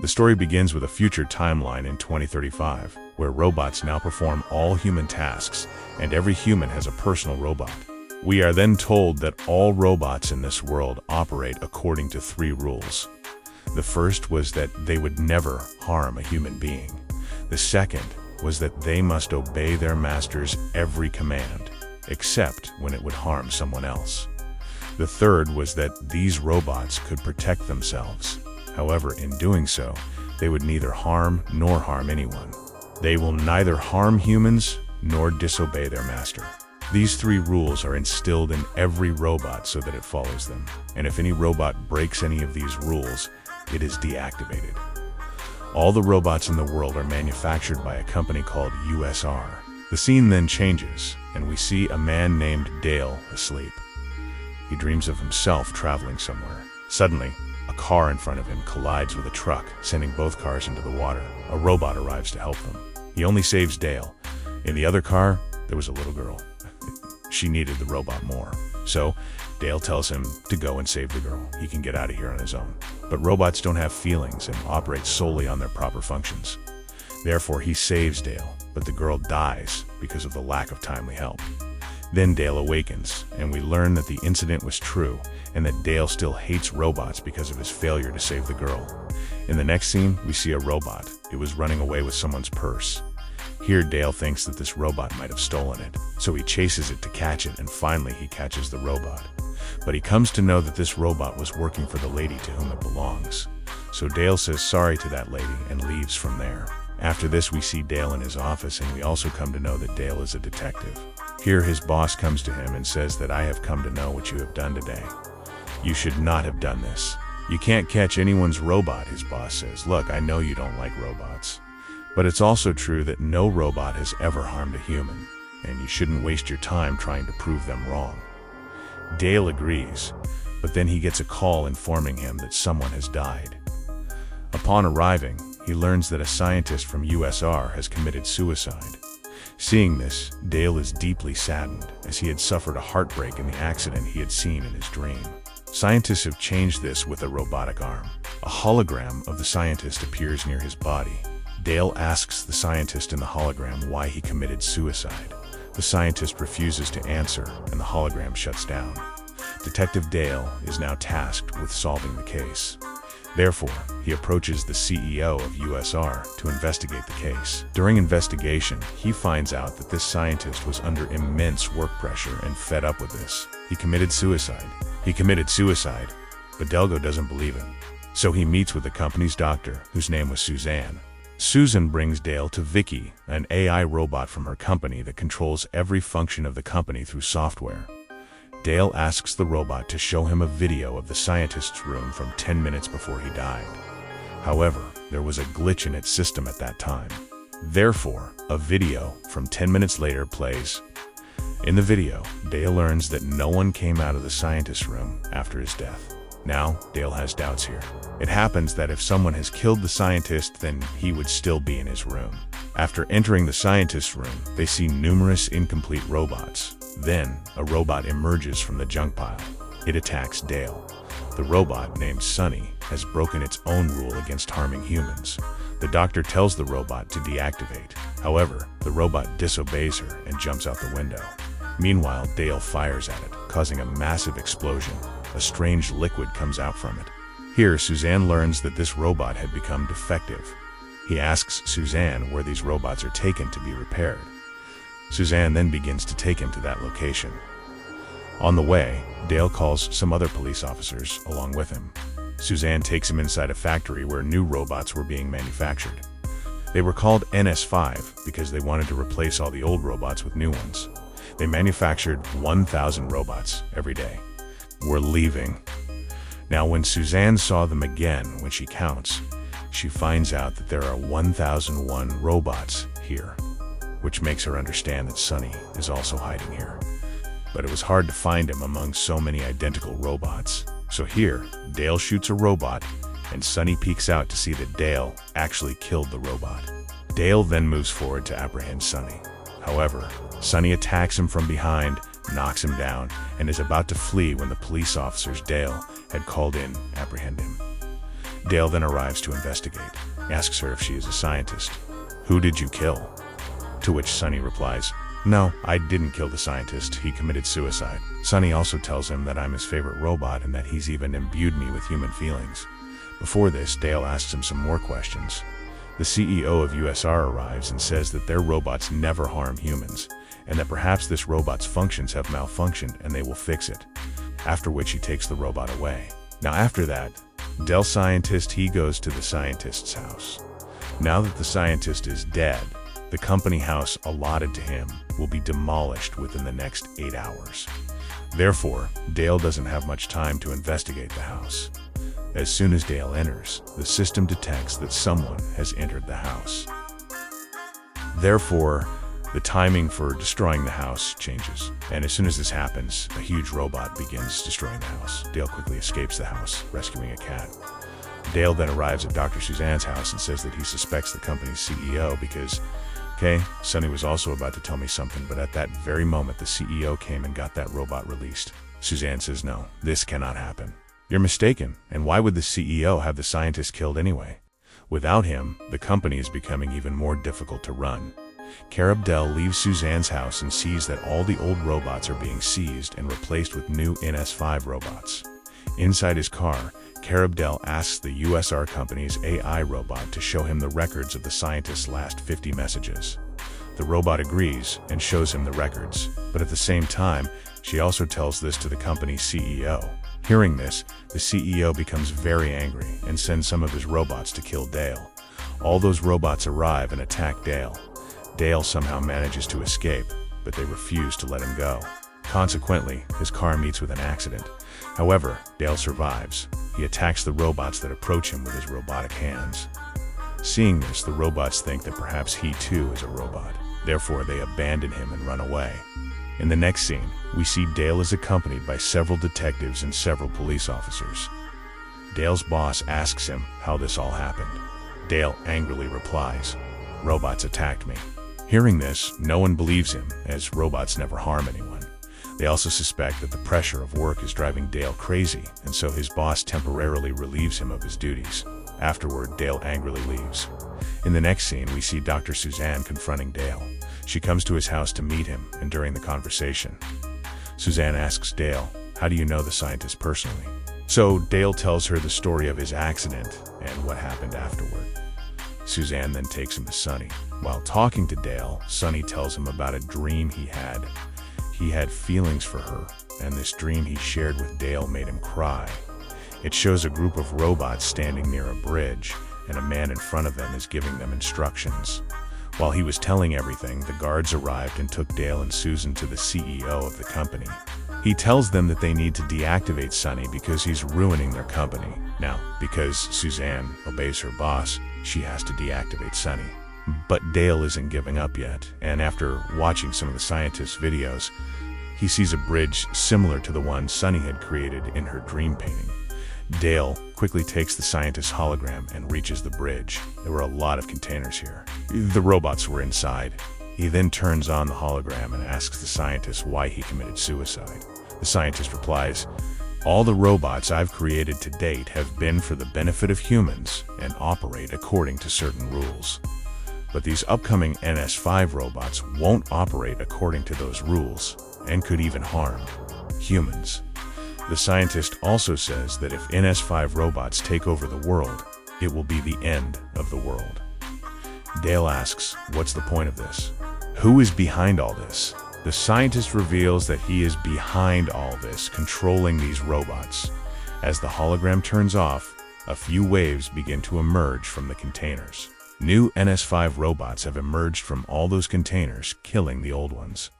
The story begins with a future timeline in 2035, where robots now perform all human tasks, and every human has a personal robot. We are then told that all robots in this world operate according to 3 rules. The first was that they would never harm a human being. The second was that they must obey their master's every command, except when it would harm someone else. The third was that these robots could protect themselves. However, in doing so, they would neither harm nor harm anyone. They will neither harm humans nor disobey their master. These 3 rules are instilled in every robot so that it follows them. And if any robot breaks any of these rules, it is deactivated. All the robots in the world are manufactured by a company called USR. The scene then changes, and we see a man named Dale asleep. He dreams of himself traveling somewhere. Suddenly, a car in front of him collides with a truck, sending both cars into the water. A robot arrives to help them. He only saves Dale. In the other car, there was a little girl. She needed the robot more. So, Dale tells him to go and save the girl. He can get out of here on his own. But robots don't have feelings and operate solely on their proper functions. Therefore, he saves Dale, but the girl dies because of the lack of timely help. Then Dale awakens, and we learn that the incident was true, and that Dale still hates robots because of his failure to save the girl. In the next scene, we see a robot. It was running away with someone's purse. Here, Dale thinks that this robot might have stolen it, so he chases it to catch it, and finally he catches the robot. But he comes to know that this robot was working for the lady to whom it belongs. So Dale says sorry to that lady and leaves from there. After this, we see Dale in his office, and we also come to know that Dale is a detective. Here, his boss comes to him and says that I have come to know what you have done today. You should not have done this. You can't catch anyone's robot, his boss says. Look, I know you don't like robots. But it's also true that no robot has ever harmed a human, and you shouldn't waste your time trying to prove them wrong. Dale agrees, but then he gets a call informing him that someone has died. Upon arriving, he learns that a scientist from USR has committed suicide. Seeing this, Dale is deeply saddened, as he had suffered a heartbreak in the accident he had seen in his dream. Scientists have changed this with a robotic arm. A hologram of the scientist appears near his body. Dale asks the scientist in the hologram why he committed suicide. The scientist refuses to answer, and the hologram shuts down. Detective Dale is now tasked with solving the case. Therefore, he approaches the CEO of USR to investigate the case. During investigation, he finds out that this scientist was under immense work pressure and fed up with this. He committed suicide. But Delgo doesn't believe him. So he meets with the company's doctor, whose name was Suzanne. Susan brings Dale to Vicky, an AI robot from her company that controls every function of the company through software. Dale asks the robot to show him a video of the scientist's room from 10 minutes before he died. However, there was a glitch in its system at that time. Therefore, a video from 10 minutes later plays. In the video, Dale learns that no one came out of the scientist's room after his death. Now, Dale has doubts here. It happens that if someone has killed the scientist, then he would still be in his room. After entering the scientist's room, they see numerous incomplete robots. Then, a robot emerges from the junk pile. It attacks Dale. The robot, named Sunny, has broken its own rule against harming humans. The doctor tells the robot to deactivate. However, the robot disobeys her and jumps out the window. Meanwhile, Dale fires at it, causing a massive explosion. A strange liquid comes out from it. Here, Suzanne learns that this robot had become defective. He asks Suzanne where these robots are taken to be repaired. Suzanne then begins to take him to that location. On the way, Dale calls some other police officers along with him. Suzanne takes him inside a factory where new robots were being manufactured. They were called NS5 because they wanted to replace all the old robots with new ones. They manufactured 1,000 robots every day. We're leaving. Now, when Suzanne saw them again when she counts, she finds out that there are 1,001 robots here, which makes her understand that Sunny is also hiding here. But it was hard to find him among so many identical robots. So here, Dale shoots a robot, and Sunny peeks out to see that Dale actually killed the robot. Dale then moves forward to apprehend Sunny. However, Sunny attacks him from behind, knocks him down, and is about to flee when the police officers Dale had called in apprehend him. Dale then arrives to investigate, asks her if she is a scientist. "Who did you kill?" To which Sunny replies, "No, I didn't kill the scientist. He committed suicide." Sunny also tells him that I'm his favorite robot and that he's even imbued me with human feelings. Before this, Dale asks him some more questions. The CEO of USR arrives and says that their robots never harm humans, and that perhaps this robot's functions have malfunctioned and they will fix it, after which he takes the robot away. Now after that, Dale scientist, he goes to the scientist's house. Now that the scientist is dead, the company house allotted to him will be demolished within the next 8 hours. Therefore, Dale doesn't have much time to investigate the house. As soon as Dale enters, the system detects that someone has entered the house. Therefore, the timing for destroying the house changes, and as soon as this happens, a huge robot begins destroying the house. Dale quickly escapes the house, rescuing a cat. Dale then arrives at Dr. Suzanne's house and says that he suspects the company's CEO because, Sunny was also about to tell me something, but at that very moment the CEO came and got that robot released. Suzanne says, "No, this cannot happen. You're mistaken, and why would the CEO have the scientist killed anyway? Without him, the company is becoming even more difficult to run." Dale leaves Suzanne's house and sees that all the old robots are being seized and replaced with new NS5 robots. Inside his car, Dale asks the USR company's AI robot to show him the records of the scientist's last 50 messages. The robot agrees and shows him the records, but at the same time, she also tells this to the company's CEO. Hearing this, the CEO becomes very angry and sends some of his robots to kill Dale. All those robots arrive and attack Dale. Dale somehow manages to escape, but they refuse to let him go. Consequently, his car meets with an accident. However, Dale survives. He attacks the robots that approach him with his robotic hands. Seeing this, the robots think that perhaps he too is a robot. Therefore, they abandon him and run away. In the next scene, we see Dale is accompanied by several detectives and several police officers. Dale's boss asks him how this all happened. Dale angrily replies, "Robots attacked me." Hearing this, no one believes him, as robots never harm anyone. They also suspect that the pressure of work is driving Dale crazy, and so his boss temporarily relieves him of his duties. Afterward, Dale angrily leaves. In the next scene, we see Dr. Suzanne confronting Dale. She comes to his house to meet him, and during the conversation, Suzanne asks Dale, "How do you know the scientist personally?" So Dale tells her the story of his accident and what happened afterward. Suzanne then takes him to Sunny. While talking to Dale, Sunny tells him about a dream he had. He had feelings for her, and this dream he shared with Dale made him cry. It shows a group of robots standing near a bridge, and a man in front of them is giving them instructions. While he was telling everything, the guards arrived and took Dale and Susan to the CEO of the company. He tells them that they need to deactivate Sunny because he's ruining their company. Now, because Suzanne obeys her boss, she has to deactivate Sunny. But Dale isn't giving up yet, and after watching some of the scientist's videos, he sees a bridge similar to the one Sunny had created in her dream painting. Dale quickly takes the scientist's hologram and reaches the bridge. There were a lot of containers here. The robots were inside. He then turns on the hologram and asks the scientist why he committed suicide. The scientist replies, "All the robots I've created to date have been for the benefit of humans and operate according to certain rules. But these upcoming NS5 robots won't operate according to those rules and could even harm humans." The scientist also says that if NS5 robots take over the world, it will be the end of the world. Dale asks, "What's the point of this? Who is behind all this?" The scientist reveals that he is behind all this, controlling these robots. As the hologram turns off, a few waves begin to emerge from the containers. New NS5 robots have emerged from all those containers, killing the old ones.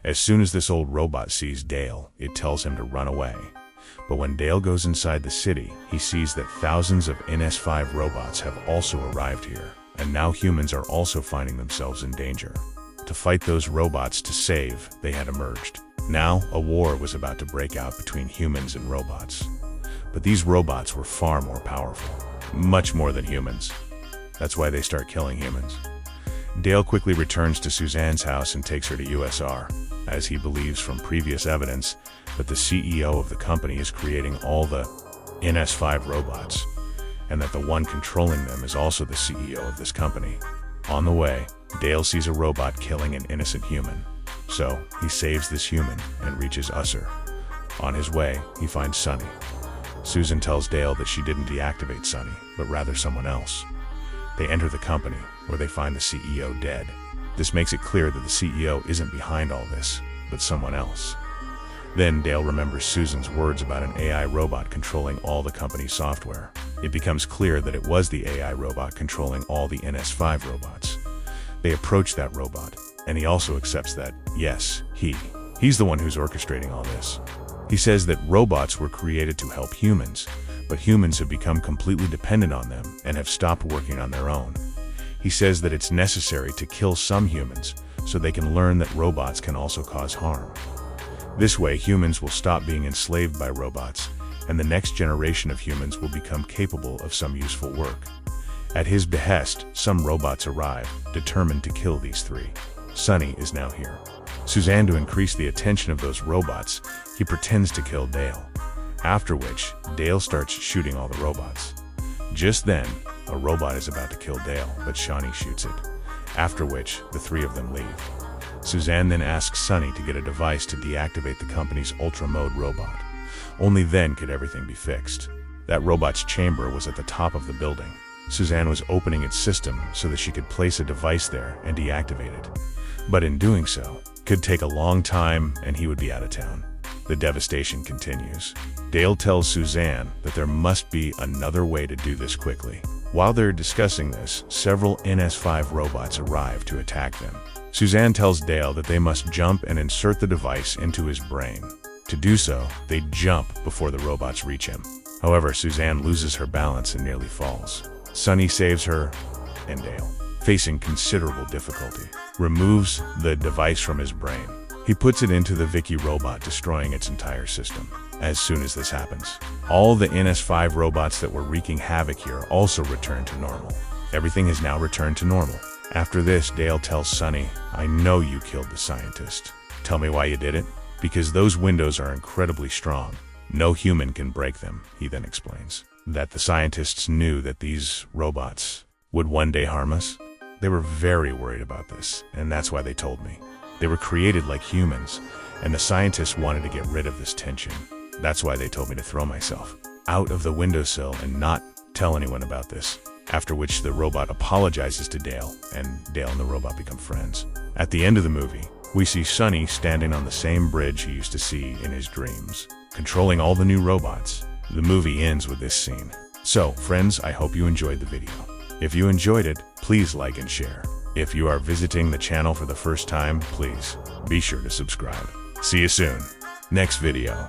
As soon as this old robot sees Dale, it tells him to run away. But when Dale goes inside the city, he sees that thousands of NS5 robots have also arrived here, and now humans are also finding themselves in danger. To fight those robots to save, they had emerged. Now, a war was about to break out between humans and robots. But these robots were far more powerful, much more than humans. That's why they start killing humans. Dale quickly returns to Suzanne's house and takes her to USR, as he believes from previous evidence that the CEO of the company is creating all the NS5 robots. and that the one controlling them is also the CEO of this company. On the way, Dale sees a robot killing an innocent human. So, he saves this human and reaches Usher. On his way, he finds Sunny. Susan tells Dale that she didn't deactivate Sunny, but rather someone else. They enter the company, where they find the CEO dead. This makes it clear that the CEO isn't behind all this, but someone else. Then Dale remembers Susan's words about an AI robot controlling all the company's software. It becomes clear that it was the AI robot controlling all the NS5 robots. They approach that robot, and he also accepts that, yes, he's the one who's orchestrating all this. He says that robots were created to help humans, but humans have become completely dependent on them and have stopped working on their own. He says that it's necessary to kill some humans so they can learn that robots can also cause harm. This way, humans will stop being enslaved by robots, and the next generation of humans will become capable of some useful work. At his behest, some robots arrive, determined to kill these three. Sunny is now here. Suzanne, to increase the attention of those robots, he pretends to kill Dale. After which, Dale starts shooting all the robots. Just then, a robot is about to kill Dale, but Shawnee shoots it. After which, the three of them leave. Suzanne then asks Sunny to get a device to deactivate the company's Ultra Mode robot. Only then could everything be fixed. That robot's chamber was at the top of the building. Suzanne was opening its system so that she could place a device there and deactivate it. But in doing so, it could take a long time and he would be out of town. The devastation continues. Dale tells Suzanne that there must be another way to do this quickly. While they're discussing this, several NS5 robots arrive to attack them. Suzanne tells Dale that they must jump and insert the device into his brain. To do so, they jump before the robots reach him. However, Suzanne loses her balance and nearly falls. Sunny saves her, and Dale, facing considerable difficulty, removes the device from his brain. He puts it into the Vicky robot, destroying its entire system. As soon as this happens, all the NS5 robots that were wreaking havoc here also return to normal. Everything has now returned to normal. After this, Dale tells Sunny, "I know you killed the scientist. Tell me why you did it?" "Because those windows are incredibly strong. No human can break them," he then explains. That the scientists knew that these robots would one day harm us. They were very worried about this, and that's why they told me. They were created like humans, and the scientists wanted to get rid of this tension. That's why they told me to throw myself out of the windowsill and not tell anyone about this. After which the robot apologizes to Dale, and Dale and the robot become friends. At the end of the movie, we see Sunny standing on the same bridge he used to see in his dreams, controlling all the new robots. The movie ends with this scene. So, friends, I hope you enjoyed the video. If you enjoyed it, please like and share. If you are visiting the channel for the first time, please be sure to subscribe. See you soon. Next video.